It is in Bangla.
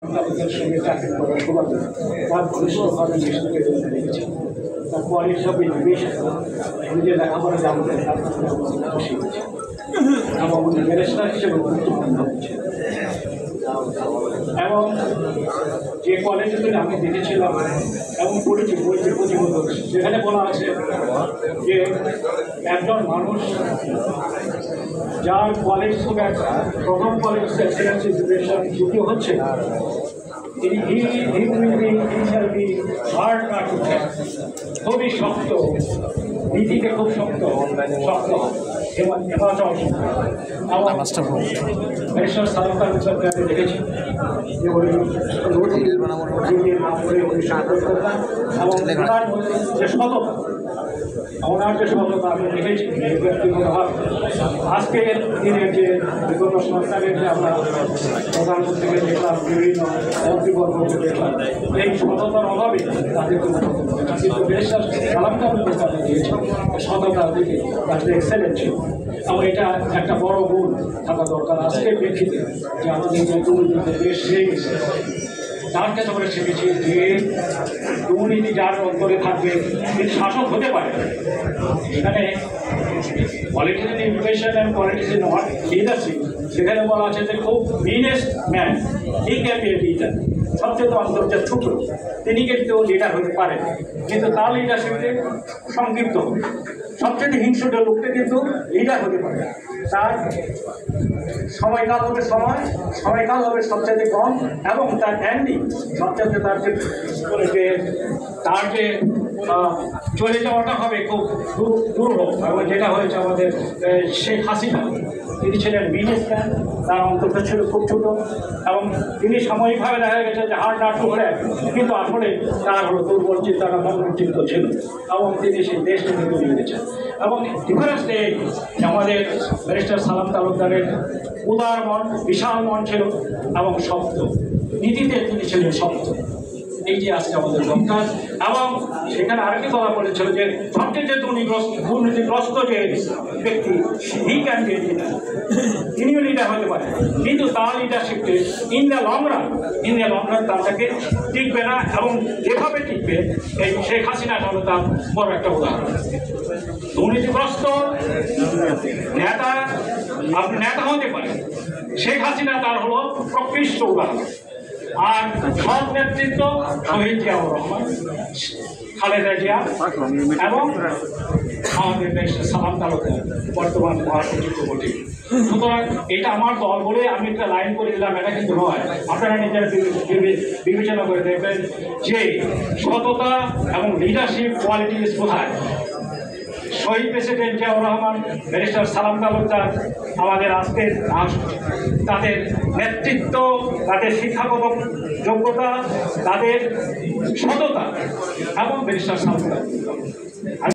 তাদের সঙ্গে চাকরি করার সময় তার ঘনিষ্ঠভাবে মিশনকে দেখেছি। তারপরে সব নির্বিশেষ নিজের লেখাপড়া জানতে খুশি হয়েছে এবং ব্যারিস্টার হিসেবে গুরুত্বপূর্ণ হচ্ছে। এবং যে কলেজগুলি আমি দেখেছিলাম এবং পড়েছি বইতে প্রতিবন্ধক, সেখানে বলা আছে যে একজন মানুষ যার কলেজ থেকে প্রথম কলেজ এক্সেলেন্স এডুকেশন দ্বিতীয় হচ্ছে খুবই শক্ত, নীতিকে খুব শক্ত শক্ত হেফাজত দেখেছি যে সততা, ওনার যে সততা আমি দেখেছি ব্যক্তিগতভাবে। আজকের দিনের যে বিগত সরকারের যে আমরা প্রধানমন্ত্রীকে দেখলাম, বিভিন্ন মন্ত্রীবর্গকে দেখলাম, এই সততার অভাবে তাদের কিন্তু ব্যারিস্টার সালাম তালুকদার তাদের দিয়েছে সততার দিকে তাদের এক্সেলেন্ট ছিল এবং এটা একটা বড় গুণ থাকা দরকার আজকের প্রেক্ষিতে যে আমাদের যে দুর্নীতিতে দেশ হয়ে গেছে। তার কাছে আমরা শিখেছি যে দুর্নীতি যার অন্তরে থাকবে তিনি শাসক হতে পারে। এখানে political education and political not leadership, সেখানে বলা আছে যে খুব meanest man he can be a leader, সবচেয়ে অন্তর্জাত ছোট তিনি কিন্তু লিডার হতে পারেন, কিন্তু তার লিডারশিপে সংক্ষিপ্ত হবে। সবচেয়ে হিংস্র লোকটা কিন্তু লিডার হতে পারে, তার সময়কাল হবে সময়কাল হবে সবচেয়ে কম এবং তার এন্ডিং সবচেয়ে তার যে চলে যাওয়াটা হবে খুব দুর্ভোগ। এবং যেটা হয়েছে আমাদের শেখ হাসিনা, তিনি ছিলেন বিজনেসম্যান, তার অন্তরটা ছিল খুব ছোট এবং তিনি সাময়িকভাবে দেখা গেছে যে হার্ট আটকে করে, কিন্তু আসলে তার হলো দুর্বল চিন্তাটা মনচিত্ত ছিল এবং তিনি সেই দেশকে কিন্তু নিয়ে গেছেন। এবং ডিফারেন্স নেই আমাদের ব্যারিস্টার সালাম তালুকদারের উদার মন, বিশাল মন ছিল এবং শব্দ নীতিতে তিনি ছিলেন শব্দ। এই যে আজকে আমাদের দরকার। এবং সেখানে আরেকটি কথা বলেছিল যে সবচেয়ে দুর্নীতিগ্রস্ত যে ব্যক্তি হি ক্যান বি লিডার, তিনিও লিডার হতে পারে, কিন্তু তার লিডারশিপকে ইন দ্য লং রান তাকে টিকবে না এবং যেভাবে টিকবে এই শেখ হাসিনাটা হলো তার বড় একটা উদাহরণ। দুর্নীতিগ্রস্ত নেতা আপনি নেতা হতে পারে, শেখ হাসিনা তার হলো প্রকৃষ্ট উদাহরণ। আর সব নেতৃত্ব শহীদ জিয়াউর রহমান, খালেদা জিয়া এবং আমাদের দেশের সালাম তালুকদার বর্তমান মহাসচিব বটে। সুতরাং এটা আমার দল বলে আমি একটা লাইন করে দিলাম, এটা কিন্তু নয়। আপনারা নিজেরা বিবেচনা করে দেখবেন যে সততা এবং লিডারশিপ কোয়ালিটিস কোথায়। শহীদ প্রেসিডেন্ট জিয়াউর রহমান, ব্যারিস্টার সালাম তালুকদার আমাদের আজকের তাদের নেতৃত্ব, তাদের শিক্ষাগত যোগ্যতা, তাদের সততা এবং ব্যারিস্টার সালাম তালুকদার